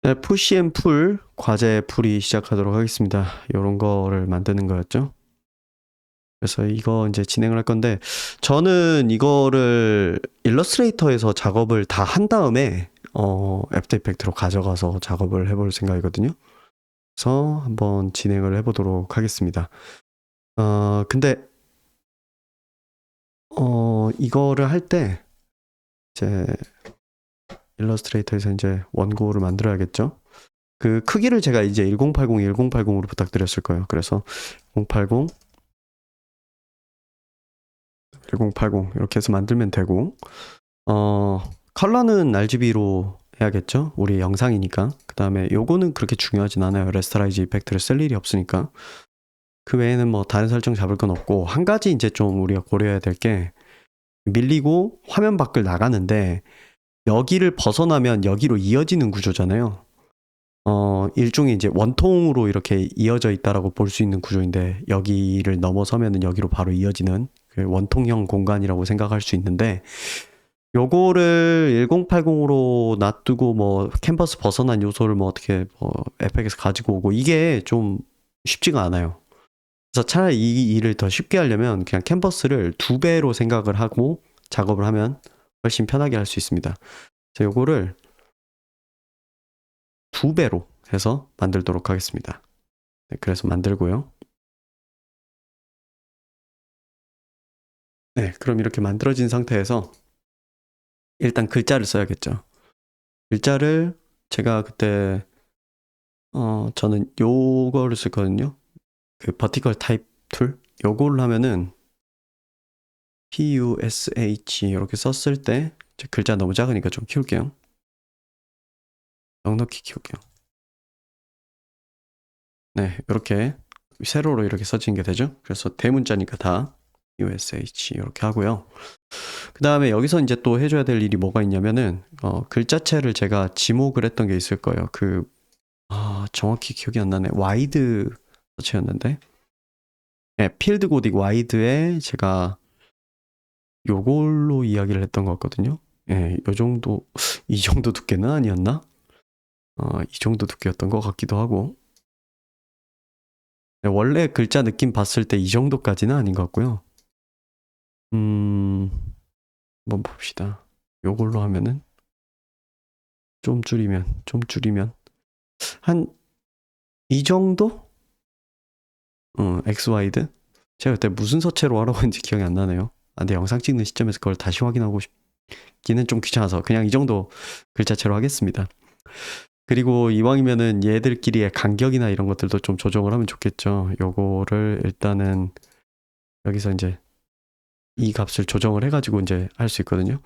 네, 푸시 앤 풀 과제 풀이 시작하도록 하겠습니다. 이런 거를 만드는 거였죠. 그래서 이거 이제 진행을 할 건데, 저는 이거를 일러스트레이터에서 작업을 다 한 다음에 애프터 이펙트로 가져가서 작업을 해볼 생각이거든요. 그래서 한번 진행을 해보도록 하겠습니다. 근데 이거를 할 때 이제 일러스트레이터에서 이제 원고를 만들어야겠죠. 그 크기를 제가 이제 1080으로 부탁드렸을 거예요. 그래서 1080 이렇게 해서 만들면 되고, 컬러는 RGB로 해야겠죠. 우리 영상이니까. 그 다음에 요거는 그렇게 중요하진 않아요. 레스터라이즈 이펙트를 쓸 일이 없으니까. 그 외에는 뭐 다른 설정 잡을 건 없고, 한 가지 이제 좀 우리가 고려해야 될 게, 밀리고 화면 밖을 나가는데 여기를 벗어나면 여기로 이어지는 구조잖아요. 일종의 이제 원통으로 이렇게 이어져 있다라고 볼 수 있는 구조인데, 여기를 넘어서면은 여기로 바로 이어지는 그 원통형 공간이라고 생각할 수 있는데, 요거를 1080으로 놔두고 뭐 캔버스 벗어난 요소를 뭐 어떻게 에펙에서 가지고 오고, 이게 좀 쉽지가 않아요. 그래서 차라리 이 일을 더 쉽게 하려면 그냥 캔버스를 2배로 생각을 하고 작업을 하면 훨씬 편하게 할 수 있습니다. 그래서 요거를 2배로 해서 만들도록 하겠습니다. 네, 그래서 만들고요. 네, 그럼 이렇게 만들어진 상태에서 일단 글자를 써야겠죠. 글자를 제가 그때 저는 요거를 쓰거든요. 그 버티컬 타입 툴, 요걸로 하면은 PUSH 이렇게 썼을 때 글자 너무 작으니까 좀 키울게요. 넉넉히 키울게요. 네, 이렇게 세로로 이렇게 써지는 게 되죠. 그래서 대문자니까 다 USH 이렇게 하고요. 그 다음에 여기서 이제 또 해줘야 될 일이 뭐가 있냐면은 글자체를 제가 지목을 했던 게 있을 거예요. 정확히 기억이 안 나네. 와이드 서치였는데, 네, 필드 고딕 와이드에 제가 요걸로 이야기를 했던 것 같거든요. 예, 요 정도, 이 정도 두께는 아니었나? 이 정도 두께였던 것 같기도 하고. 네, 원래 글자 느낌 봤을 때 이 정도까지는 아닌 것 같고요. 한번 봅시다. 요걸로 하면은 좀 줄이면 한 이 정도? XY드? 제가 그때 무슨 서체로 하라고 했는지 기억이 안 나네요. 근데 영상 찍는 시점에서 그걸 다시 확인하고 싶기는 좀 귀찮아서 그냥 이 정도 글자체로 하겠습니다. 그리고 이왕이면은 얘들끼리의 간격이나 이런 것들도 좀 조정을 하면 좋겠죠. 요거를 일단은 여기서 이제 이 값을 조정을 해가지고 이제 할 수 있거든요.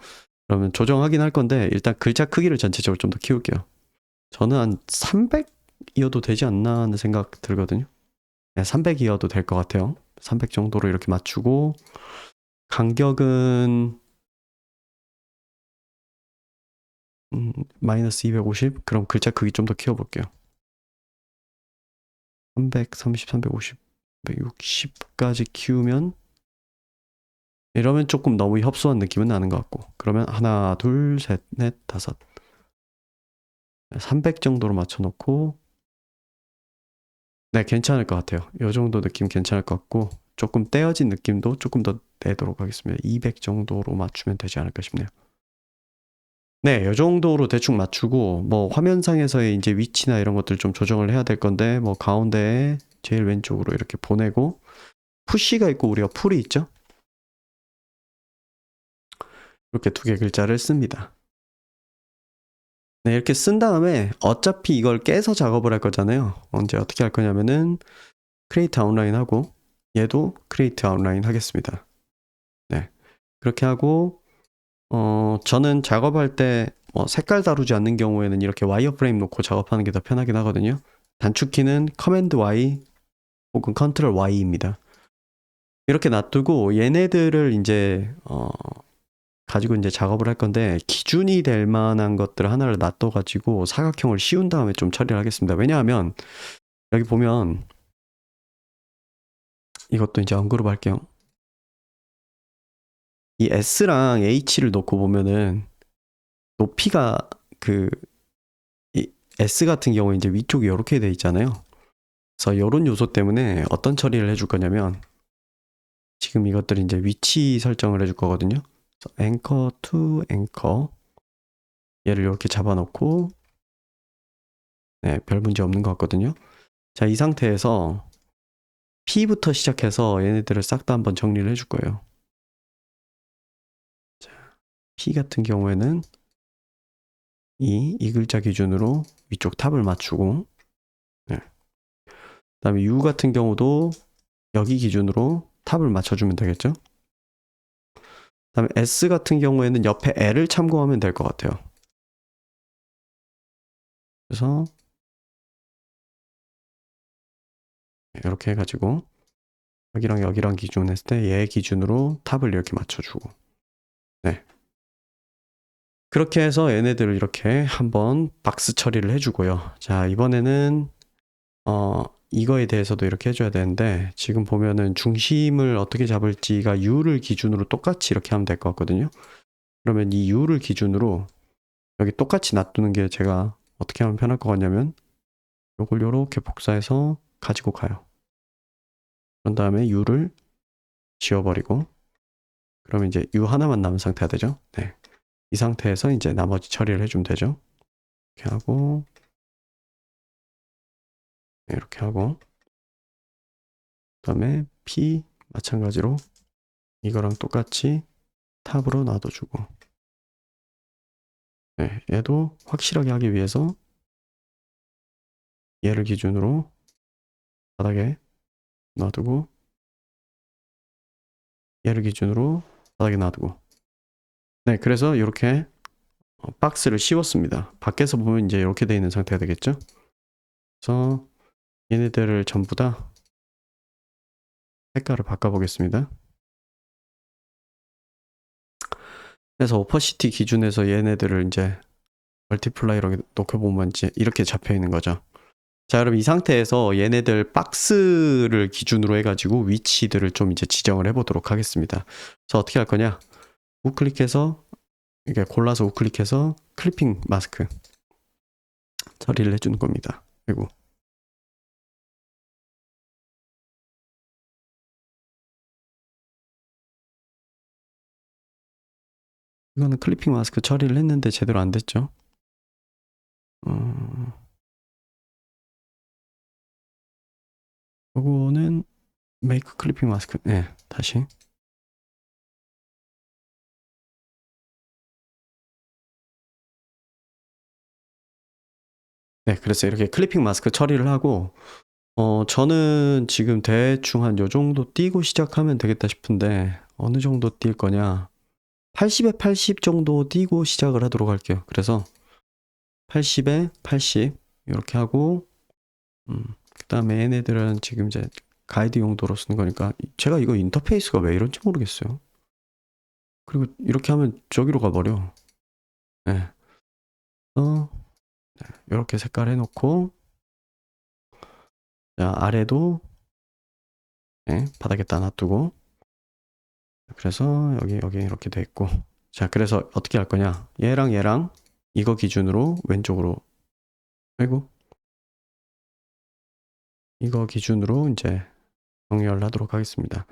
그러면 조정하긴 할 건데 일단 글자 크기를 전체적으로 좀 더 키울게요. 저는 한 300이어도 되지 않나 하는 생각 들거든요. 네, 300이어도 될 것 같아요. 300 정도로 이렇게 맞추고, 간격은 마이너스 250. 그럼 글자 크기 좀 더 키워볼게요. 330, 350, 160까지 키우면, 이러면 조금 너무 협소한 느낌은 나는 것 같고, 그러면 하나, 둘, 셋, 넷, 다섯, 300 정도로 맞춰놓고, 네, 괜찮을 것 같아요. 이 정도 느낌 괜찮을 것 같고, 조금 떼어진 느낌도 조금 더 내도록 하겠습니다. 200 정도로 맞추면 되지 않을까 싶네요. 네, 이 정도로 대충 맞추고, 뭐 화면상에서의 이제 위치나 이런 것들 좀 조정을 해야 될 건데, 뭐 가운데에 제일 왼쪽으로 이렇게 보내고, 푸시가 있고 우리가 풀이 있죠? 이렇게 2개 글자를 씁니다. 네, 이렇게 쓴 다음에 어차피 이걸 깨서 작업을 할 거잖아요. 언제 어떻게 할 거냐면은 크리에이트 아웃라인 하고, 얘도 크리에이트 아웃라인 하겠습니다. 네, 그렇게 하고, 저는 작업할 때 색깔 다루지 않는 경우에는 이렇게 와이어프레임 놓고 작업하는 게 더 편하긴 하거든요. 단축키는 커맨드 Y 혹은 컨트롤 Y입니다. 이렇게 놔두고 얘네들을 이제 가지고 이제 작업을 할 건데, 기준이 될 만한 것들 하나를 놔둬가지고 사각형을 씌운 다음에 좀 처리를 하겠습니다. 왜냐하면 여기 보면 이것도 이제 언그룹 할게요. 이 S랑 H를 놓고 보면은 높이가 이 S 같은 경우에 이제 위쪽이 이렇게 돼 있잖아요. 그래서 이런 요소 때문에 어떤 처리를 해줄 거냐면 지금 이것들이 이제 위치 설정을 해줄 거거든요. anchor to anchor 얘를 이렇게 잡아놓고 네, 별 문제 없는 것 같거든요. 자, 이 상태에서 P부터 시작해서 얘네들을 싹 다 한번 정리를 해줄 거예요. 자, P 같은 경우에는 이 글자 기준으로 위쪽 탑을 맞추고 네. 그 다음에 U 같은 경우도 여기 기준으로 탑을 맞춰주면 되겠죠. 그 다음에 S 같은 경우에는 옆에 L을 참고하면 될 것 같아요. 그래서 이렇게 해가지고 여기랑 여기랑 기준 했을 때 얘 기준으로 탑을 이렇게 맞춰주고 네. 그렇게 해서 얘네들을 이렇게 한번 박스 처리를 해주고요. 자, 이번에는 이거에 대해서도 이렇게 해줘야 되는데 지금 보면은 중심을 어떻게 잡을지가 U를 기준으로 똑같이 이렇게 하면 될 것 같거든요. 그러면 이 U를 기준으로 여기 똑같이 놔두는 게 제가 어떻게 하면 편할 것 같냐면 요걸 요렇게 복사해서 가지고 가요. 그런 다음에 U를 지워버리고 그러면 이제 U 하나만 남은 상태가 되죠. 네. 이 상태에서 이제 나머지 처리를 해주면 되죠. 이렇게 하고 이렇게 하고 그 다음에 P 마찬가지로 이거랑 똑같이 탑으로 놔둬주고 네, 얘도 확실하게 하기 위해서 얘를 기준으로 바닥에 놔두고 얘를 기준으로 바닥에 놔두고 네, 그래서 이렇게 박스를 씌웠습니다. 밖에서 보면 이제 이렇게 되어 있는 상태가 되겠죠. 그래서 얘네들을 전부 다 색깔을 바꿔보겠습니다. 그래서 오퍼시티 기준에서 얘네들을 이제 멀티플라이로 놓고보면 이제 이렇게 잡혀 있는 거죠. 자, 그럼 이 상태에서 얘네들 박스를 기준으로 해가지고 위치들을 좀 이제 지정을 해보도록 하겠습니다. 그래서 어떻게 할 거냐? 우클릭해서 이게 골라서 우클릭해서 클리핑 마스크 처리를 해주는 겁니다. 그리고 이거는 클리핑 마스크 처리를 했는데 제대로 안 됐죠. 요거는 메이크 클리핑 마스크. 네, 다시. 네, 그래서 이렇게 클리핑 마스크 처리를 하고 저는 지금 대충 한 요 정도 띄고 시작하면 되겠다 싶은데 어느 정도 뛸 거냐? 80에 80 정도 띄고 시작을 하도록 할게요. 그래서 80에 80 이렇게 하고 그 다음에 얘네들은 지금 이제 가이드 용도로 쓰는 거니까 제가 이거 인터페이스가 왜 이런지 모르겠어요. 그리고 이렇게 하면 저기로 가버려. 네. 이렇게 색깔 해놓고 자, 아래도 네, 바닥에다 놔두고 그래서 여기 이렇게 돼 있고 자, 그래서 어떻게 할 거냐? 얘랑 이거 기준으로 왼쪽으로 빼고 이거 기준으로 이제 정렬을 하도록 하겠습니다.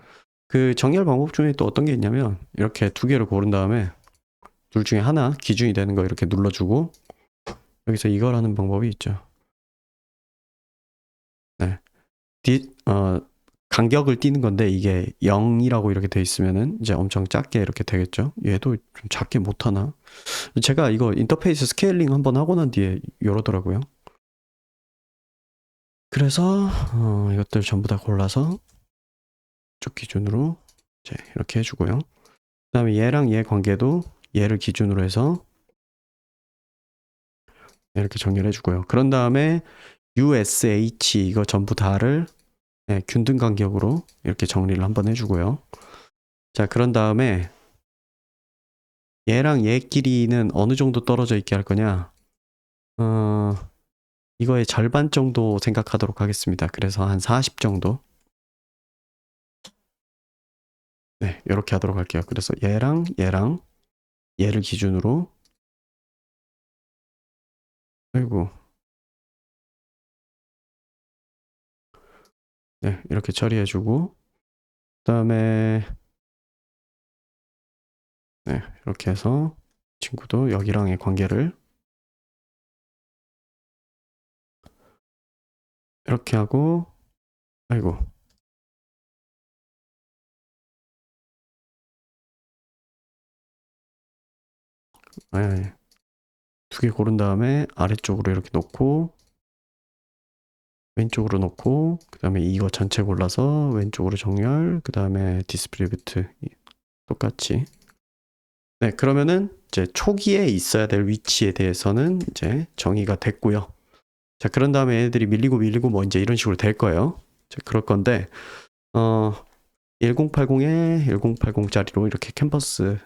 그 정렬 방법 중에 또 어떤 게 있냐면 이렇게 두 개를 고른 다음에 둘 중에 하나 기준이 되는 거 이렇게 눌러주고 여기서 이거라는 방법이 있죠. 네. 간격을 띄는 건데 이게 0이라고 이렇게 돼 있으면은 이제 엄청 작게 이렇게 되겠죠. 얘도 좀 작게 못하나? 제가 이거 인터페이스 스케일링 한번 하고 난 뒤에 이러더라고요. 그래서 이것들 전부 다 골라서 쪽 기준으로 이제 이렇게 해주고요. 그 다음에 얘랑 얘 관계도 얘를 기준으로 해서 이렇게 정렬해주고요. 그런 다음에 USH 이거 전부 다를 네, 균등 간격으로 이렇게 정리를 한번 해주고요. 자, 그런 다음에 얘랑 얘끼리는 어느 정도 떨어져 있게 할 거냐? 이거의 절반 정도 생각하도록 하겠습니다. 그래서 한 40 정도. 네, 이렇게 하도록 할게요. 그래서 얘랑 얘를 기준으로 아이고 네, 이렇게 처리해주고, 그 다음에, 네, 이렇게 해서 친구도 여기랑의 관계를 이렇게 하고, 아이고, 네, 두 개 고른 다음에 아래쪽으로 이렇게 놓고, 왼쪽으로 놓고, 그 다음에 이거 전체 골라서 왼쪽으로 정렬, 그 다음에 디스트리뷰트 똑같이. 네, 그러면은 이제 초기에 있어야 될 위치에 대해서는 이제 정의가 됐고요. 자, 그런 다음에 애들이 밀리고 뭐 이제 이런 식으로 될 거예요. 자, 그럴 건데, 1080에 1080짜리로 이렇게 캔버스,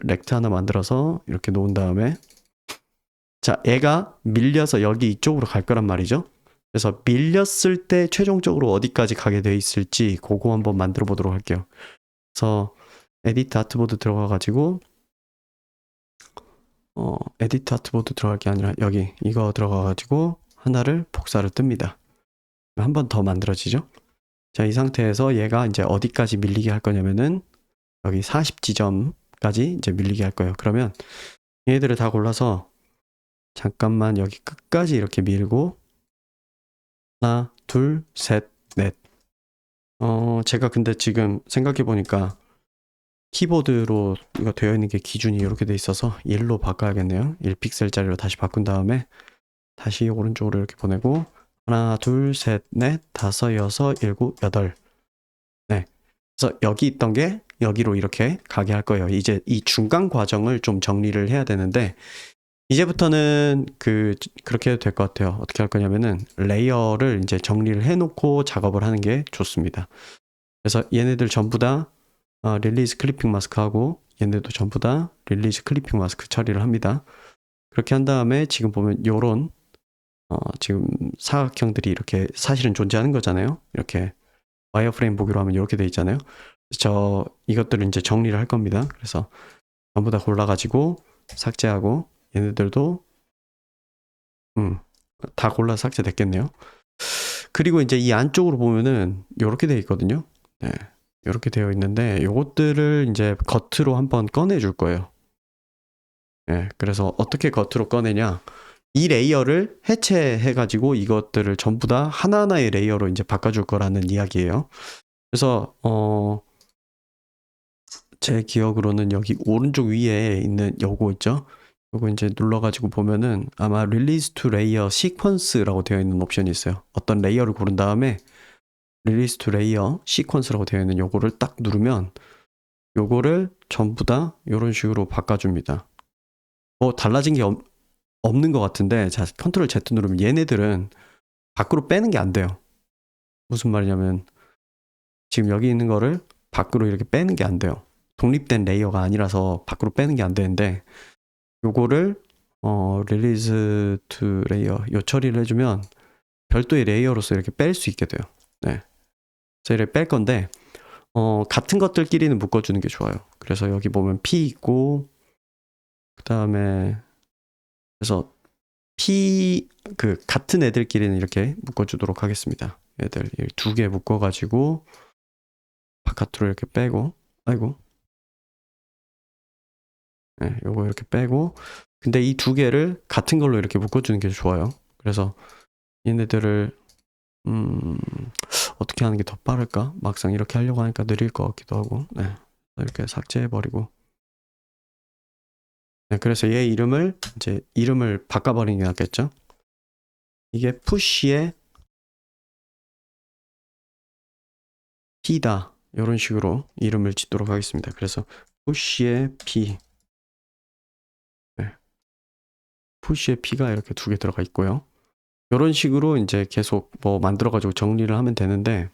렉트 하나 만들어서 이렇게 놓은 다음에, 자, 얘가 밀려서 여기 이쪽으로 갈 거란 말이죠. 그래서 밀렸을 때 최종적으로 어디까지 가게 돼 있을지 그거 한번 만들어 보도록 할게요. 그래서 에디트 아트보드 들어가 가지고 에디트 아트보드 들어갈 게 아니라 여기 이거 들어가 가지고 하나를 복사를 뜹니다. 한 번 더 만들어지죠. 자, 이 상태에서 얘가 이제 어디까지 밀리게 할 거냐면은 여기 40지점까지 이제 밀리게 할 거예요. 그러면 얘들을 다 골라서 잠깐만 여기 끝까지 이렇게 밀고 하나, 둘, 셋, 넷. 제가 근데 지금 생각해 보니까 키보드로 이거 되어 있는 게 기준이 이렇게 돼 있어서 1로 바꿔야겠네요. 1픽셀짜리로 다시 바꾼 다음에 다시 오른쪽으로 이렇게 보내고 하나, 둘, 셋, 넷, 다섯, 여섯, 일곱, 여덟. 네. 그래서 여기 있던 게 여기로 이렇게 가게 할 거예요. 이제 이 중간 과정을 좀 정리를 해야 되는데 이제부터는 그렇게 해도 될 것 같아요. 어떻게 할 거냐면은 레이어를 이제 정리를 해놓고 작업을 하는 게 좋습니다. 그래서 얘네들 전부 다 릴리즈 클리핑 마스크 하고 얘네도 전부 다 릴리즈 클리핑 마스크 처리를 합니다. 그렇게 한 다음에 지금 보면 요런 지금 사각형들이 이렇게 사실은 존재하는 거잖아요. 이렇게 와이어프레임 보기로 하면 이렇게 돼 있잖아요. 이것들을 이제 정리를 할 겁니다. 그래서 전부 다 골라가지고 삭제하고 얘네들도 다 골라 삭제됐겠네요. 그리고 이제 이 안쪽으로 보면은 이렇게 되어 있거든요. 네, 이렇게 되어 있는데 요것들을 이제 겉으로 한번 꺼내 줄 거예요. 네, 그래서 어떻게 겉으로 꺼내냐? 이 레이어를 해체해가지고 이것들을 전부 다 하나하나의 레이어로 이제 바꿔줄 거라는 이야기예요. 그래서 제 기억으로는 여기 오른쪽 위에 있는 요거 있죠? 요거 이제 눌러가지고 보면은 아마 Release to Layer Sequence라고 되어 있는 옵션이 있어요. 어떤 레이어를 고른 다음에 Release to Layer Sequence라고 되어 있는 요거를 딱 누르면 요거를 전부 다 이런 식으로 바꿔줍니다. 뭐 달라진 게 없는 것 같은데 자 컨트롤 Z 누르면 얘네들은 밖으로 빼는 게 안 돼요. 무슨 말이냐면 지금 여기 있는 거를 밖으로 이렇게 빼는 게 안 돼요. 독립된 레이어가 아니라서 밖으로 빼는 게 안 되는데 요거를 릴리즈 투 레이어 요 처리를 해주면 별도의 레이어로서 이렇게 뺄 수 있게 돼요. 네. 그래서 이렇게 뺄 건데 같은 것들끼리는 묶어주는 게 좋아요. 그래서 여기 보면 P 있고 그 다음에 그래서 P 같은 애들끼리는 이렇게 묶어주도록 하겠습니다. 애들 두 개 묶어가지고 바깥으로 이렇게 빼고 아이고 네, 요거 이렇게 빼고 근데 이 두 개를 같은 걸로 이렇게 묶어주는 게 좋아요. 그래서 얘네들을 어떻게 하는 게 더 빠를까? 막상 이렇게 하려고 하니까 느릴 것 같기도 하고 네, 이렇게 삭제해버리고 네, 그래서 얘 이름을 바꿔버리는 게 낫겠죠? 이게 푸시의 P다 이런 식으로 이름을 짓도록 하겠습니다. 그래서 푸시의 P 네, 푸시의 P가 이렇게 두 개 들어가 있고요. 이런 식으로 이제 계속 뭐 만들어가지고 정리를 하면 되는데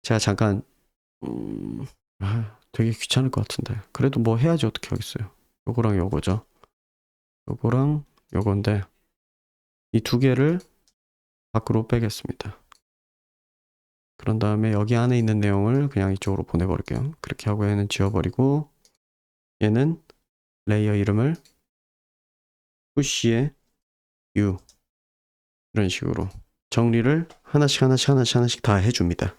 제가 잠깐 되게 귀찮을 것 같은데 그래도 뭐 해야지 어떻게 하겠어요. 요거랑 요거죠. 요거랑 요건데 이 두 개를 밖으로 빼겠습니다. 그런 다음에 여기 안에 있는 내용을 그냥 이쪽으로 보내버릴게요. 그렇게 하고 얘는 지워버리고 얘는 레이어 이름을 푸시의 U 이런 식으로 정리를 하나씩 다 해줍니다.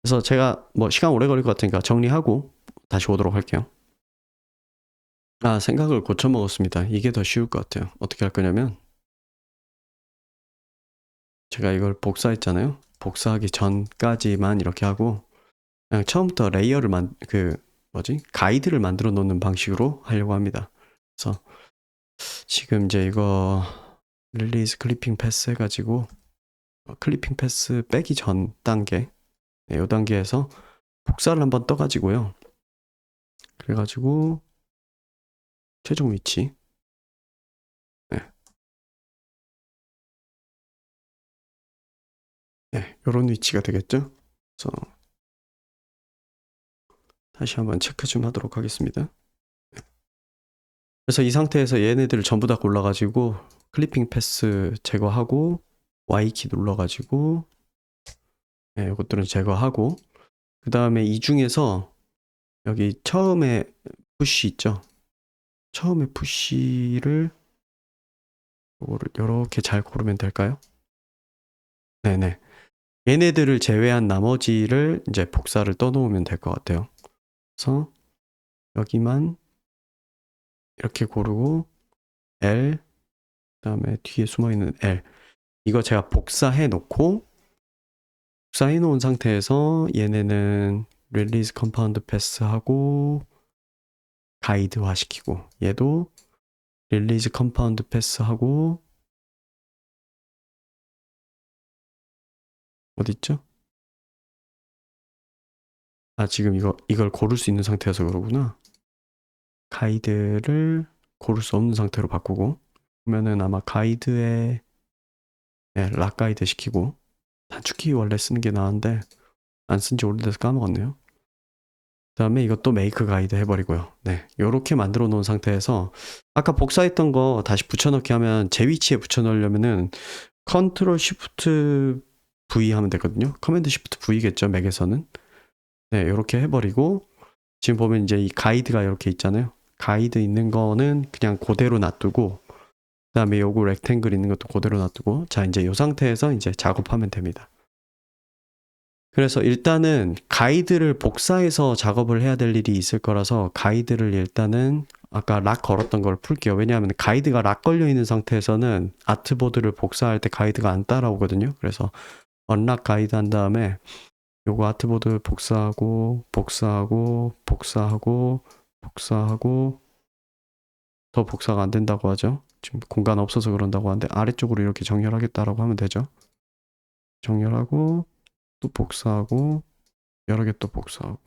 그래서 제가 뭐 시간 오래 걸릴 것 같으니까 정리하고 다시 오도록 할게요. 아, 생각을 고쳐 먹었습니다. 이게 더 쉬울 것 같아요. 어떻게 할 거냐면 제가 이걸 복사했잖아요. 복사하기 전까지만 이렇게 하고 그냥 처음부터 레이어를 가이드를 만들어 놓는 방식으로 하려고 합니다. 그래서 지금 이제 이거 릴리즈 클리핑 패스 해가지고 클리핑 패스 빼기 전 단계, 네, 이 단계에서 복사를 한번 떠가지고요. 그래가지고 최종 위치, 네, 네, 이런 위치가 되겠죠. 그래서 다시 한번 체크 좀 하도록 하겠습니다. 그래서 이 상태에서 얘네들을 전부 다 골라가지고 클리핑 패스 제거하고 Y키 눌러가지고 네, 이것들은 제거하고 그 다음에 이 중에서 여기 처음에 푸시 있죠. 처음에 푸시를 이거를 이렇게 잘 고르면 될까요? 네네. 얘네들을 제외한 나머지를 이제 복사를 떠놓으면 될 것 같아요. 그래서 여기만 이렇게 고르고 L 그다음에 뒤에 숨어있는 L 이거 제가 복사해 놓고 복사해 놓은 상태에서 얘네는 릴리즈 컴파운드 패스하고 가이드화 시키고 얘도 릴리즈 컴파운드 패스하고 어딨죠? 아, 지금 이걸 고를 수 있는 상태여서 그러구나. 가이드를 고를 수 없는 상태로 바꾸고 그러면은 아마 가이드에 네, 락 가이드 시키고 단축키 원래 쓰는 게 나은데 안 쓴 지 오래돼서 까먹었네요. 그 다음에 이것도 메이크 가이드 해버리고요. 네, 요렇게 만들어 놓은 상태에서 아까 복사했던 거 다시 붙여넣기 하면 제 위치에 붙여넣으려면은 컨트롤 쉬프트 V 하면 되거든요. 커맨드 쉬프트 V겠죠, 맥에서는. 네, 요렇게 해버리고 지금 보면 이제 이 가이드가 이렇게 있잖아요. 가이드 있는 거는 그냥 그대로 놔두고 그 다음에 요거 렉탱글 있는 것도 그대로 놔두고 자 이제 이 상태에서 이제 작업하면 됩니다. 그래서 일단은 가이드를 복사해서 작업을 해야 될 일이 있을 거라서 가이드를 일단은 아까 락 걸었던 걸 풀게요. 왜냐하면 가이드가 락 걸려 있는 상태에서는 아트보드를 복사할 때 가이드가 안 따라오거든요. 그래서 언락 가이드 한 다음에 요거 아트보드 복사하고 더 복사가 안 된다고 하죠. 지금 공간 없어서 그런다고 하는데 아래쪽으로 이렇게 정렬하겠다라고 하면 되죠. 정렬하고 또 복사하고 여러 개 또 복사하고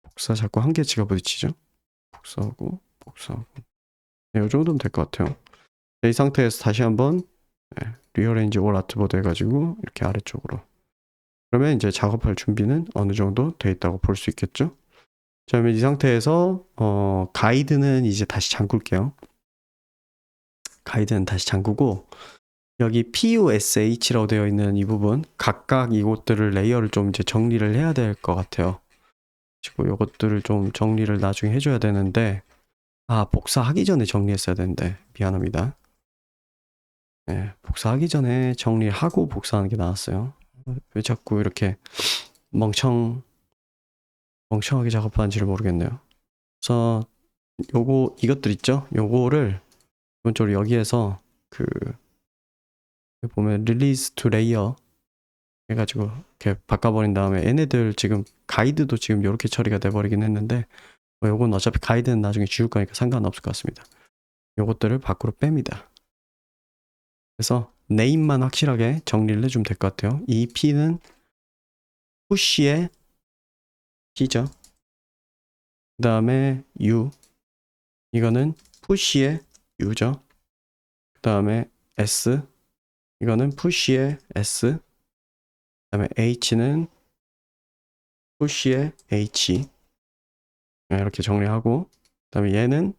복사 자꾸 한 개 지가 부딪히죠. 복사하고 네, 이 정도면 될 것 같아요. 네, 이 상태에서 다시 한번 리어레인지 올 아트보드 해가지고 이렇게 아래쪽으로 그러면 이제 작업할 준비는 어느 정도 돼 있다고 볼 수 있겠죠. 자, 그러면 이 상태에서 가이드는 이제 다시 잠글게요. 가이드는 다시 잠그고 여기 PUSH라고 되어 있는 이 부분 각각 이것들을 레이어를 좀 이제 정리를 해야 될 것 같아요. 그리고 이것들을 좀 정리를 나중에 해줘야 되는데 복사하기 전에 정리했어야 되는데 미안합니다. 네, 복사하기 전에 정리하고 복사하는 게 나았어요. 왜 자꾸 이렇게 멍청하게 작업하는지를 모르겠네요. 그래서 이것들 있죠? 요거를 기본적으로 여기에서 보면 릴리즈 투 레이어 해가지고 이렇게 바꿔버린 다음에 얘네들 지금 가이드도 지금 이렇게 처리가 돼버리긴 했는데 요건 어차피 가이드는 나중에 지울 거니까 상관없을 것 같습니다. 요것들을 밖으로 뺍니다. 그래서 네임만 확실하게 정리를 해주면 될 것 같아요. 이 P는 푸시의 P죠. 그 다음에 U 이거는 푸시의 U죠. 그 다음에 S 이거는 푸시의 S 그 다음에 H는 푸시의 H 이렇게 정리하고 그 다음에 얘는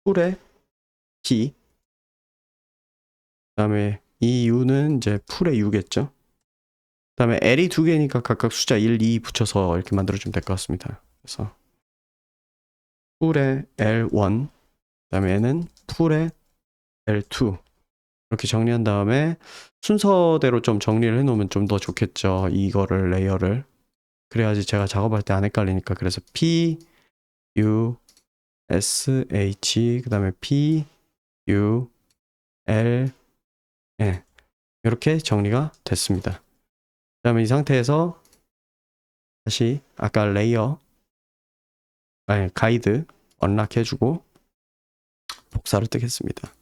풀의 P 그 다음에 이 U는 이제 풀의 U겠죠. 그 다음에 L이 두 개니까 각각 숫자 1, 2 붙여서 이렇게 만들어주면 될 것 같습니다. 그래서 풀의 L1 그다음에 얘는 풀의 L2 이렇게 정리한 다음에 순서대로 좀 정리를 해놓으면 좀 더 좋겠죠. 이거를 레이어를 그래야지 제가 작업할 때 안 헷갈리니까. 그래서 P U S H 그다음에 P U L 예, 이렇게 정리가 됐습니다. 그다음에 이 상태에서 다시 아까 레이어 아니 가이드 언락 해주고 복사를 뜨겠습니다.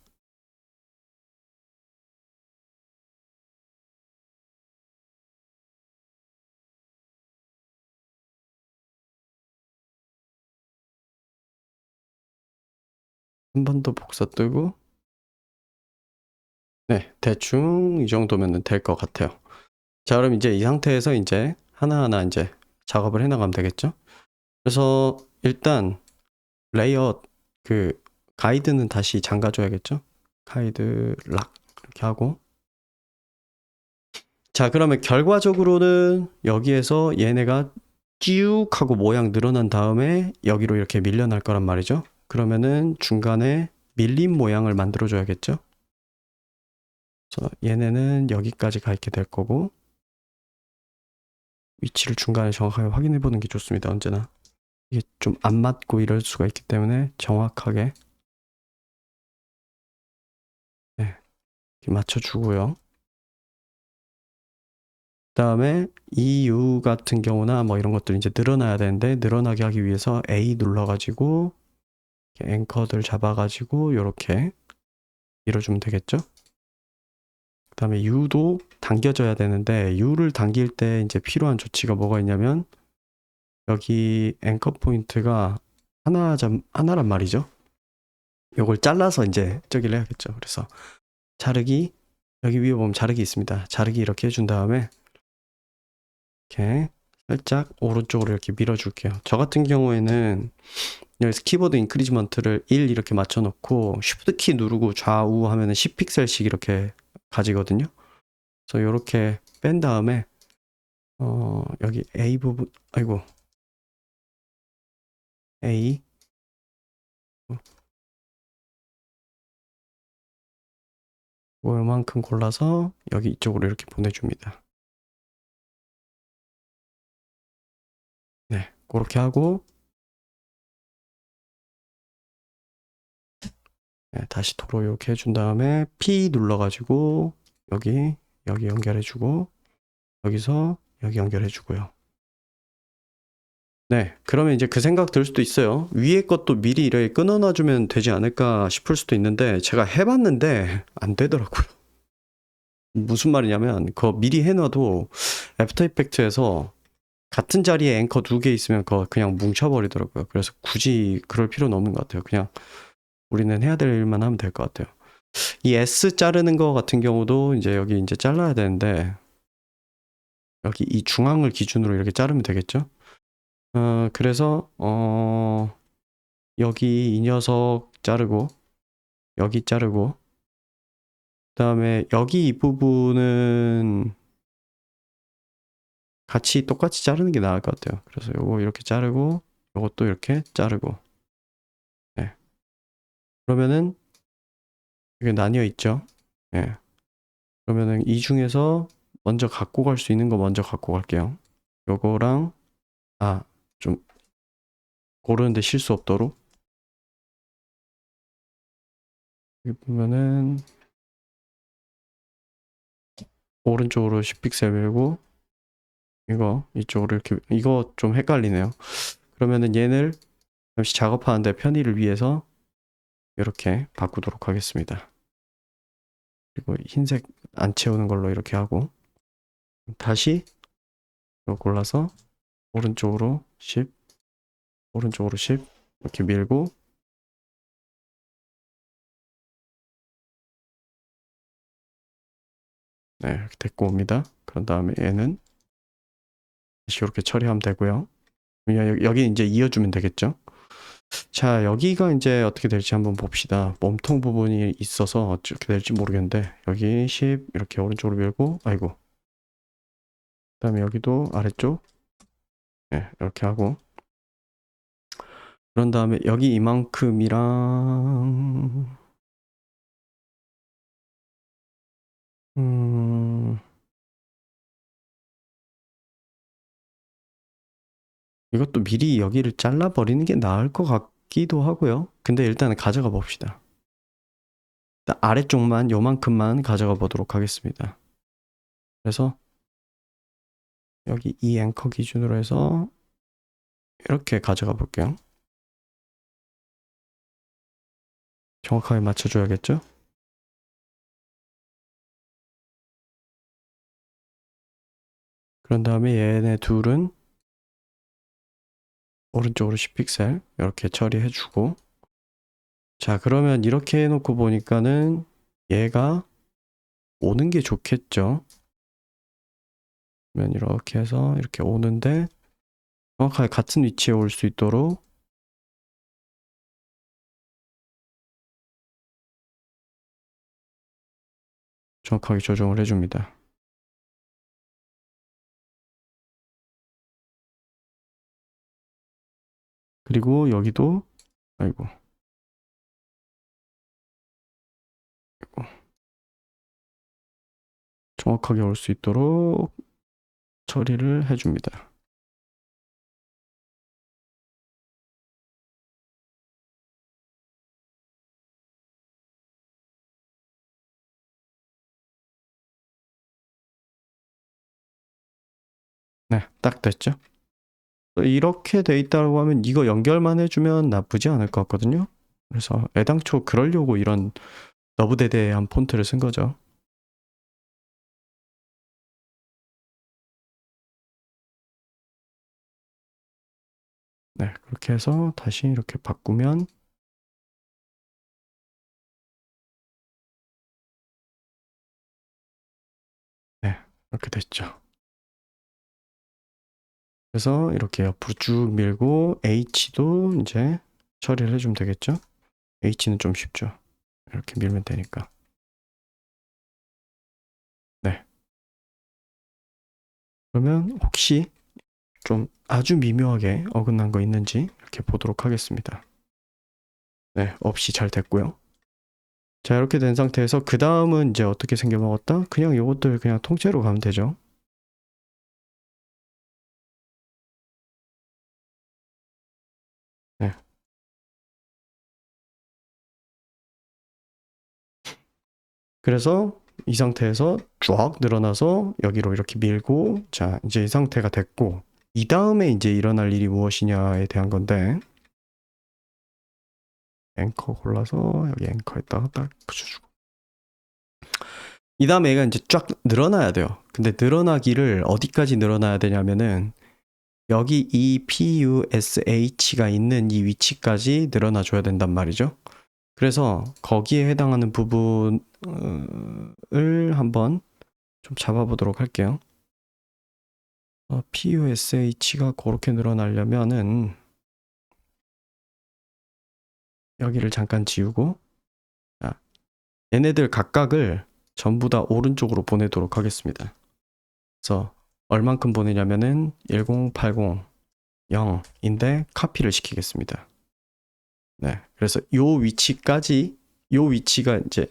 한 번 더 복사 뜨고 네, 대충 이 정도면 될 것 같아요. 자, 그럼 이제 이 상태에서 이제 하나하나 이제 작업을 해 나가면 되겠죠? 그래서 일단 레이어 그 가이드는 다시 잠가줘야겠죠? 가이드 락 이렇게 하고 자, 그러면 결과적으로는 여기에서 얘네가 쭉 하고 모양 늘어난 다음에 여기로 이렇게 밀려날 거란 말이죠. 그러면은 중간에 밀린 모양을 만들어 줘야겠죠? 그래서 얘네는 여기까지 가 있게 될 거고 위치를 중간에 정확하게 확인해 보는 게 좋습니다. 언제나 이게 좀 안 맞고 이럴 수가 있기 때문에 정확하게 네, 이렇게 맞춰주고요. 그 다음에 EU 같은 경우나 뭐 이런 것들 이제 늘어나야 되는데 늘어나게 하기 위해서 A 눌러가지고 앵커들 잡아가지고 이렇게 밀어주면 되겠죠. 그 다음에 U도 당겨져야 되는데 U를 당길 때 이제 필요한 조치가 뭐가 있냐면 여기 앵커 포인트가 하나란 말이죠. 요걸 잘라서 이제 저기를 해야겠죠. 그래서 자르기 여기 위에 보면 자르기 있습니다. 자르기 이렇게 해준 다음에 이렇게 살짝 오른쪽으로 이렇게 밀어줄게요. 저 같은 경우에는 여기서 키보드 인크리지먼트를 1 이렇게 맞춰놓고 쉬프트 키 누르고 좌우 하면은 10픽셀씩 이렇게 가지거든요. 그래서 이렇게 뺀 다음에 여기 A 부분 아이고 A 요만큼 골라서 여기 이쪽으로 이렇게 보내줍니다. 네, 그렇게 하고 네, 다시 도로 이렇게 해준 다음에 P 눌러가지고 여기 연결해주고 여기서 여기 연결해주고요. 네, 그러면 이제 그 생각 들 수도 있어요. 위에 것도 미리 이렇게 끊어놔주면 되지 않을까 싶을 수도 있는데 제가 해봤는데 안 되더라고요. 무슨 말이냐면 그거 미리 해놔도 애프터 이펙트에서 같은 자리에 앵커 2개 있으면 그거 그냥 뭉쳐버리더라고요. 그래서 굳이 그럴 필요는 없는 것 같아요. 그냥 우리는 해야 될 일만 하면 될 것 같아요. 이 S 자르는 거 같은 경우도 이제 여기 이제 잘라야 되는데 여기 이 중앙을 기준으로 이렇게 자르면 되겠죠? 그래서 여기 이 녀석 자르고 여기 자르고 그다음에 여기 이 부분은 같이 똑같이 자르는 게 나을 것 같아요. 그래서 요거 이렇게 자르고 요것도 이렇게 자르고 네. 그러면은 이게 나뉘어 있죠. 네. 그러면은 이 중에서 먼저 갖고 갈 수 있는 거 먼저 갖고 갈게요. 요거랑 좀 고르는데 실수 없도록 여기 보면은 오른쪽으로 10픽셀 밀고 이거 이쪽으로 이렇게 이거 좀 헷갈리네요. 그러면은 얘를 잠시 작업하는데 편의를 위해서 이렇게 바꾸도록 하겠습니다. 그리고 흰색 안 채우는 걸로 이렇게 하고 다시 이거 골라서 오른쪽으로 10 오른쪽으로 10 이렇게 밀고 네 이렇게 데리고 옵니다. 그런 다음에 얘는 다시 이렇게 처리하면 되고요. 여기 이제 이어주면 되겠죠. 자, 여기가 이제 어떻게 될지 한번 봅시다. 몸통 부분이 있어서 어떻게 될지 모르겠는데 여기 10 이렇게 오른쪽으로 밀고 아이고 그 다음에 여기도 아래쪽 네, 이렇게 하고 그런 다음에 여기 이만큼이랑 이것도 미리 여기를 잘라버리는 게 나을 것 같기도 하고요. 근데 일단은 가져가 봅시다. 일단 아래쪽만 요만큼만 가져가 보도록 하겠습니다. 그래서 여기 이 앵커 기준으로 해서 이렇게 가져가 볼게요. 정확하게 맞춰줘야겠죠? 그런 다음에 얘네 둘은 오른쪽으로 10픽셀 이렇게 처리해주고, 자 그러면 이렇게 해놓고 보니까는 얘가 오는 게 좋겠죠. 그러면 이렇게 해서 이렇게 오는데 정확하게 같은 위치에 올 수 있도록 정확하게 조정을 해줍니다. 그리고 여기도 아이고 정확하게 올 수 있도록 처리를 해줍니다. 네, 딱 됐죠? 이렇게 돼 있다고 하면 이거 연결만 해주면 나쁘지 않을 것 같거든요. 그래서 애당초 그러려고 이런 너브데데한 폰트를 쓴 거죠. 네, 그렇게 해서 다시 이렇게 바꾸면 네, 이렇게 됐죠. 그래서 이렇게 옆으로 쭉 밀고 H도 이제 처리를 해주면 되겠죠. H는 좀 쉽죠. 이렇게 밀면 되니까. 네. 그러면 혹시 좀 아주 미묘하게 어긋난 거 있는지 이렇게 보도록 하겠습니다. 네, 없이 잘 됐고요. 자, 이렇게 된 상태에서 그 다음은 이제 어떻게 생겨먹었다? 그냥 이것들 그냥 통째로 가면 되죠. 네. 그래서 이 상태에서 쭉 늘어나서 여기로 이렇게 밀고, 자, 이제 이 상태가 됐고, 이 다음에 이제 일어날 일이 무엇이냐에 대한 건데, 앵커 골라서 여기 앵커에다가 딱 붙여주고. 이 다음에 얘가 이제 쫙 늘어나야 돼요. 근데 늘어나기를 어디까지 늘어나야 되냐면은, 여기 이 PUSH가 있는 이 위치까지 늘어나 줘야 된단 말이죠. 그래서 거기에 해당하는 부분을 한번 좀 잡아보도록 할게요. PUSH가 그렇게 늘어나려면은 여기를 잠깐 지우고, 자, 얘네들 각각을 전부 다 오른쪽으로 보내도록 하겠습니다. 그래서 얼만큼 보내냐면은 1080 0인데 카피를 시키겠습니다. 네, 그래서 요 위치까지, 요 위치가 이제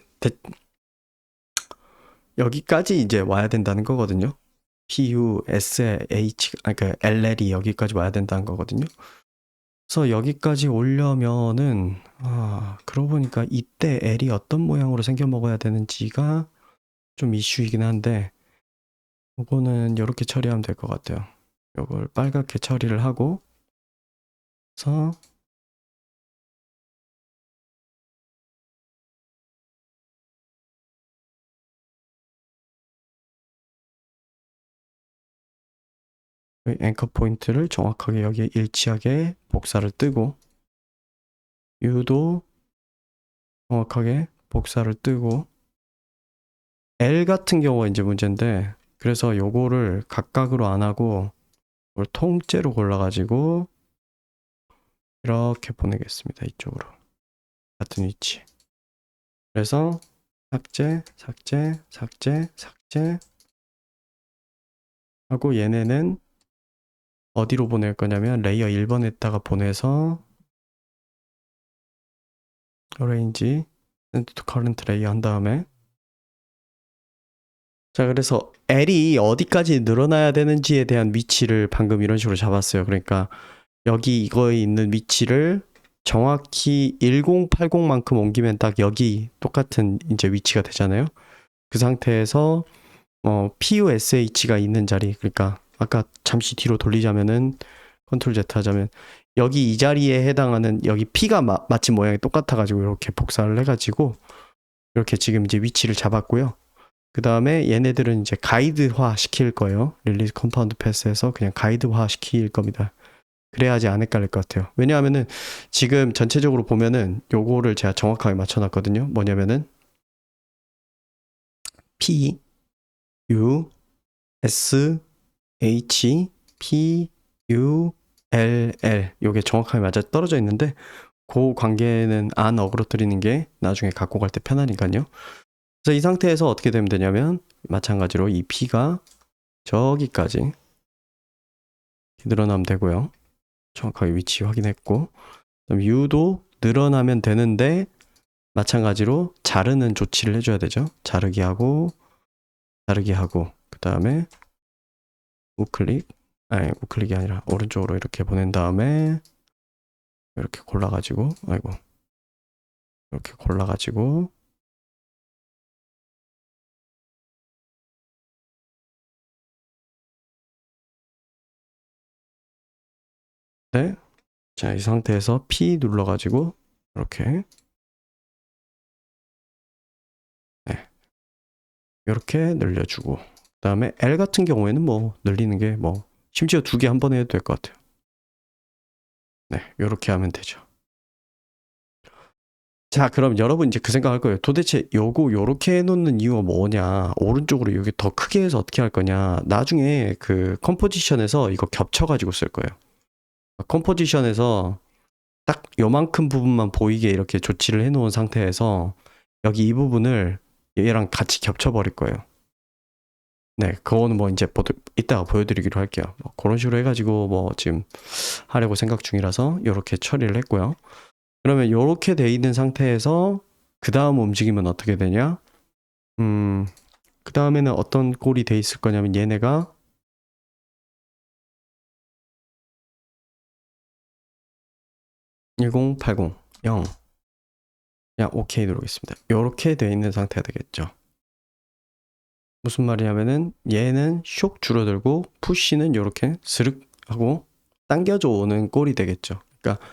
여기까지 이제 와야 된다는 거거든요. PUSH, 그러니까 LL이 여기까지 와야 된다는 거거든요. 그래서 여기까지 오려면은, 그러고 보니까 이때 L이 어떤 모양으로 생겨 먹어야 되는지가 좀 이슈이긴 한데, 이거는 이렇게 처리하면 될 것 같아요. 이걸 빨갛게 처리를 하고, 그래서 앵커 포인트를 정확하게 여기에 일치하게 복사를 뜨고, U도 정확하게 복사를 뜨고, L 같은 경우가 이제 문제인데, 그래서 요거를 각각으로 안 하고 이걸 통째로 골라가지고 이렇게 보내겠습니다. 이쪽으로 같은 위치. 그래서 삭제, 삭제, 삭제, 삭제 하고 얘네는 어디로 보낼 거냐면 레이어 1번에다가 보내서 arrange send to current layer 한 다음에 자 그래서 L이 어디까지 늘어나야 되는지에 대한 위치를 방금 이런 식으로 잡았어요. 그러니까 여기 이거에 있는 위치를 정확히 1080만큼 옮기면 딱 여기 똑같은 이제 위치가 되잖아요. 그 상태에서 PUSH가 있는 자리, 그러니까 아까 잠시 뒤로 돌리자면은 컨트롤 Z 하자면 여기 이 자리에 해당하는 여기 P가 마침 모양이 똑같아가지고 이렇게 복사를 해가지고 이렇게 지금 이제 위치를 잡았고요. 그 다음에 얘네들은 이제 가이드화 시킬 거예요. 릴리즈 컴파운드 패스에서 그냥 가이드화 시킬 겁니다. 그래야지 안 헷갈릴 것 같아요. 왜냐하면은 지금 전체적으로 보면은 요거를 제가 정확하게 맞춰놨거든요. 뭐냐면은 P, U, S, H, P, U, L, L 요게 정확하게 맞아 떨어져 있는데 그 관계는 안 어그러뜨리는 게 나중에 갖고 갈 때 편하니까요. 그래서 이 상태에서 어떻게 되면 되냐면 마찬가지로 이 P가 저기까지 늘어나면 되고요. 정확하게 위치 확인했고 그다음 U도 늘어나면 되는데 마찬가지로 자르는 조치를 해줘야 되죠. 자르기 하고 그 다음에 우클릭 우클릭이 아니라 오른쪽으로 이렇게 보낸 다음에 이렇게 골라가지고 이렇게 골라가지고 네. 자, 이 상태에서 P 눌러가지고 이렇게 이렇게 늘려주고 그 다음에 L 같은 경우에는 뭐 늘리는 게 뭐 심지어 2개 한 번에 해도 될 것 같아요. 네, 이렇게 하면 되죠. 자, 그럼 여러분 이제 그 생각할 거예요. 도대체 요렇게 해놓는 이유가 뭐냐? 오른쪽으로 여기 더 크게 해서 어떻게 할 거냐? 나중에 그 컴포지션에서 이거 겹쳐가지고 쓸 거예요. 컴포지션에서 딱 요만큼 부분만 보이게 이렇게 조치를 해놓은 상태에서 여기 이 부분을 얘랑 같이 겹쳐버릴 거예요. 네, 그거는 뭐 이제 이따가 보여드리기로 할게요. 뭐 그런 식으로 해가지고 뭐 지금 하려고 생각 중이라서 이렇게 처리를 했고요. 그러면 이렇게 돼 있는 상태에서 그 다음 움직임은 어떻게 되냐? 그 다음에는 어떤 꼴이 돼 있을 거냐면 얘네가 (1080) 0 그냥 OK 누르겠습니다. 이렇게 돼 있는 상태가 되겠죠. 무슨 말이냐면은 얘는 쇽 줄어들고 푸시는 이렇게 스륵 하고 당겨져 오는 꼴이 되겠죠. 그러니까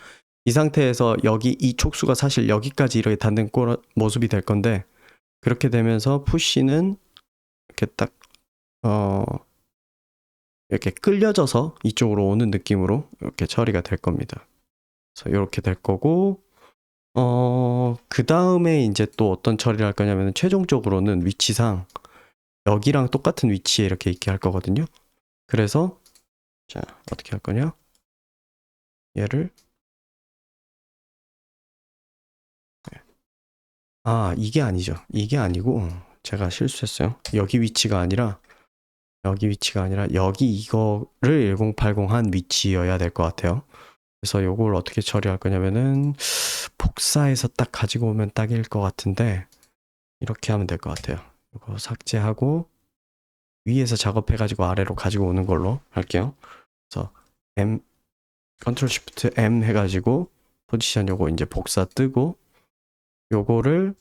이 상태에서 여기 이 촉수가 사실 여기까지 이렇게 닿는 모습이 될 건데 그렇게 되면서 푸시는 이렇게 딱 이렇게 끌려져서 이쪽으로 오는 느낌으로 이렇게 처리가 될 겁니다. 그래서 이렇게 될 거고 그 다음에 이제 또 어떤 처리를 할 거냐면 최종적으로는 위치상 여기랑 똑같은 위치에 이렇게 있게 할 거거든요. 그래서 자 어떻게 할 거냐? 얘를 이게 아니죠. 이게 아니고 제가 실수했어요. 여기 위치가 아니라 여기 이거를 1080 한 위치여야 될 것 같아요. 그래서 요걸 어떻게 처리할 거냐면은 복사해서 딱 가지고 오면 딱일 것 같은데 이렇게 하면 될 것 같아요. 이거 삭제하고 위에서 작업해가지고 아래로 가지고 오는 걸로 할게요. 그래서 M 컨트롤 쉬프트 M 해가지고 포지션 요거 이제 복사 뜨고 요거를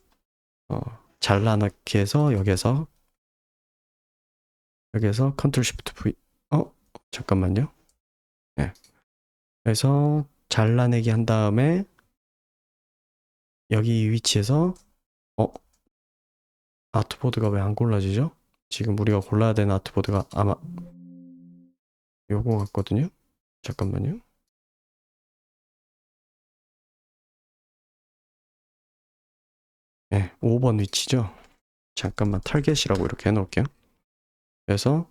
잘라넣기 해서 여기서 컨트롤 쉬프트 V 잠깐만요. 네. 그래서 잘라내기 한 다음에 여기 위치에서 아트보드가 왜 안 골라지죠? 지금 우리가 골라야 되는 아트보드가 아마 요거 같거든요. 잠깐만요. 네, 5번 위치죠. 잠깐만 타겟이라고 이렇게 해놓을게요. 그래서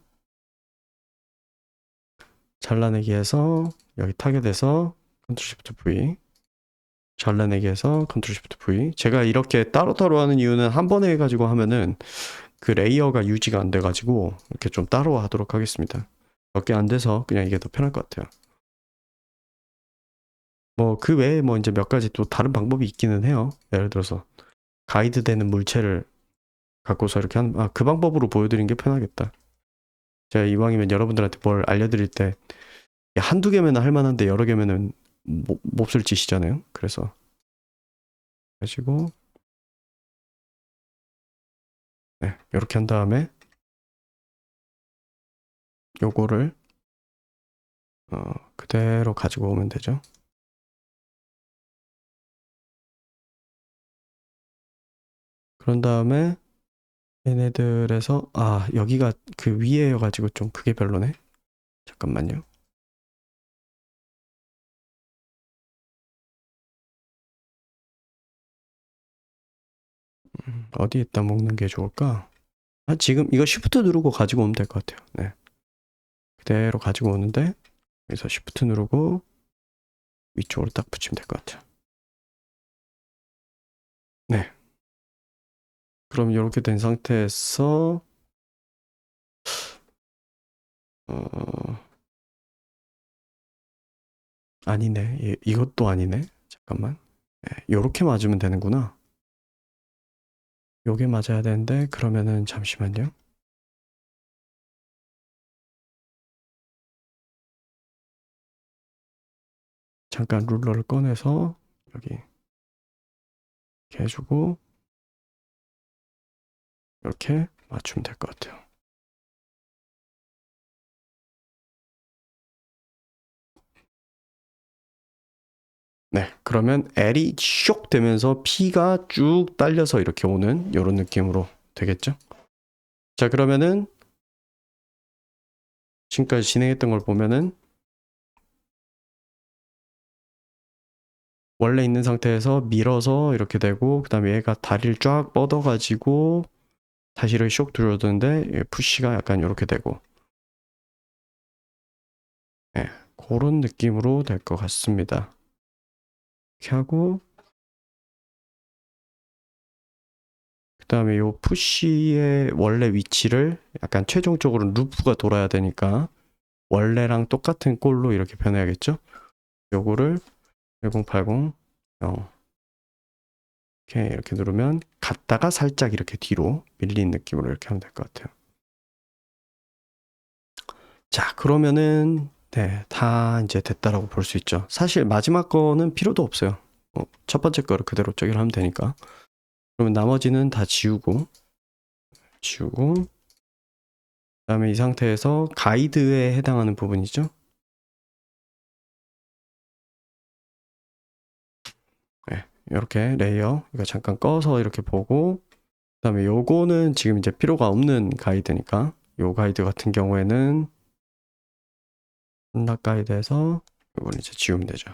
잘라내기 해서 여기 타겟에서 컨트롤 쉬프트 V 잘라내기 해서 컨트롤 쉬프트 V 제가 이렇게 따로따로 하는 이유는 한 번에 해가지고 하면은 그 레이어가 유지가 안 돼가지고 이렇게 좀 따로 하도록 하겠습니다. 몇 개 안 돼서 그냥 이게 더 편할 것 같아요. 뭐 그 외에 뭐 이제 몇 가지 또 다른 방법이 있기는 해요. 예를 들어서 가이드 되는 물체를 갖고서 이렇게 그 방법으로 보여드리는 게 편하겠다. 제가 이왕이면 여러분들한테 뭘 알려드릴 때 한두 개면 할 만한데 여러 개면은 몹쓸 짓이잖아요. 그래서 가지고 네, 이렇게 한 다음에 요거를 그대로 가지고 오면 되죠. 그런 다음에 얘네들에서 여기가 그 위에여가지고 좀 그게 별로네. 잠깐만요. 어디에다 먹는 게 좋을까? 지금 이거 쉬프트 누르고 가지고 오면 될 것 같아요. 네. 그대로 가지고 오는데 여기서 쉬프트 누르고 위쪽으로 딱 붙이면 될 것 같아요. 네. 그럼 이렇게 된 상태에서 아니네. 이것도 아니네. 잠깐만. 네, 요렇게 맞으면 되는구나. 요게 맞아야 되는데 그러면은 잠시만요. 잠깐 룰러를 꺼내서 여기 이렇게 해주고 이렇게 맞추면 될 것 같아요. 네, 그러면 L이 쇽 되면서 P가 쭉 딸려서 이렇게 오는 이런 느낌으로 되겠죠? 자, 그러면은 지금까지 진행했던 걸 보면은 원래 있는 상태에서 밀어서 이렇게 되고 그 다음에 얘가 다리를 쫙 뻗어가지고 다시를 쇽 들어오던데 푸시가 약간 이렇게 되고 네, 그런 느낌으로 될 것 같습니다. 이렇게 하고 그 다음에 요 푸시의 원래 위치를 약간 최종적으로 루프가 돌아야 되니까 원래랑 똑같은 꼴로 이렇게 변해야겠죠? 요거를 1080 이렇게 누르면 갔다가 살짝 이렇게 뒤로 밀린 느낌으로 이렇게 하면 될 것 같아요. 자, 그러면은 네, 다 이제 됐다라고 볼 수 있죠. 사실 마지막 거는 필요도 없어요. 첫 번째 거를 그대로 저기를 하면 되니까. 그러면 나머지는 다 지우고 그다음에 이 상태에서 가이드에 해당하는 부분이죠. 네, 이렇게 레이어 이거 잠깐 꺼서 이렇게 보고 그다음에 요거는 지금 이제 필요가 없는 가이드니까 요 가이드 같은 경우에는 한락 가이드에서 이걸 이제 지우면 되죠.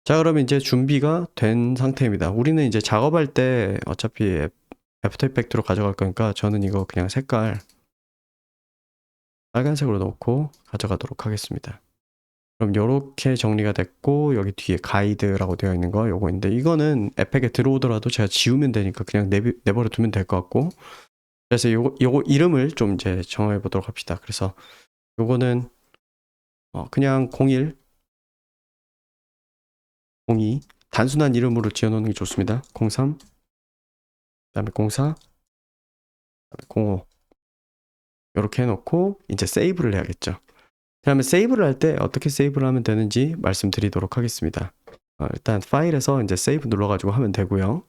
자, 그러면 이제 준비가 된 상태입니다. 우리는 이제 작업할 때 어차피 애프터 이펙트로 가져갈 거니까 저는 이거 그냥 색깔 빨간색으로 넣고 가져가도록 하겠습니다. 그럼 이렇게 정리가 됐고 여기 뒤에 가이드라고 되어 있는 거 요거인데 이거는 에펙에 들어오더라도 제가 지우면 되니까 그냥 내버려 두면 될 것 같고 그래서 요거 이름을 좀 이제 정해 보도록 합시다. 그래서 요거는 그냥 01 02 단순한 이름으로 지어놓는 게 좋습니다. 03 그다음에 04 그다음에 05 이렇게 해놓고 이제 세이브를 해야겠죠. 그다음에 세이브를 할 때 어떻게 세이브를 하면 되는지 말씀드리도록 하겠습니다. 일단 파일에서 이제 세이브 눌러가지고 하면 되고요.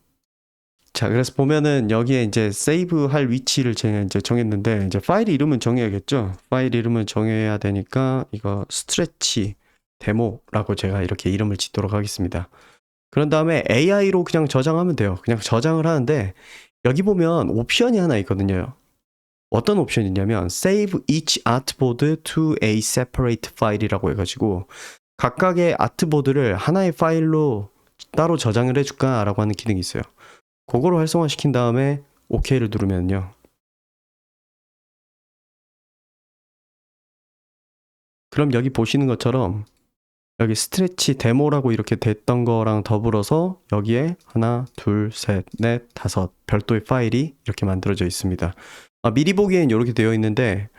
자, 그래서 보면은 여기에 이제 세이브 할 위치를 제가 이제 정했는데 이제 파일 이름은 정해야겠죠. 파일 이름은 정해야 되니까 이거 스트레치 데모라고 제가 이렇게 이름을 짓도록 하겠습니다. 그런 다음에 AI로 그냥 저장하면 돼요. 그냥 저장을 하는데 여기 보면 옵션이 하나 있거든요. 어떤 옵션이 있냐면 Save each artboard to a separate file이라고 해가지고 각각의 아트보드를 하나의 파일로 따로 저장을 해줄까 라고 하는 기능이 있어요. 그거를 활성화시킨 다음에 OK를 누르면요. 그럼 여기 보시는 것처럼 여기 스트레치 데모라고 이렇게 됐던 거랑 더불어서 여기에 하나, 둘, 셋, 넷, 다섯 별도의 파일이 이렇게 만들어져 있습니다. 미리 보기엔 이렇게 되어 있는데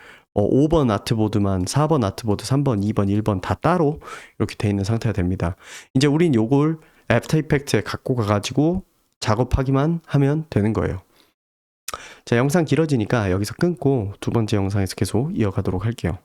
5번 아트보드만 4번 아트보드, 3번, 2번, 1번 다 따로 이렇게 돼 있는 상태가 됩니다. 이제 우린 요걸 애프터 이펙트에 갖고 가가지고 작업하기만 하면 되는 거예요. 자, 영상 길어지니까 여기서 끊고 두 번째 영상에서 계속 이어가도록 할게요.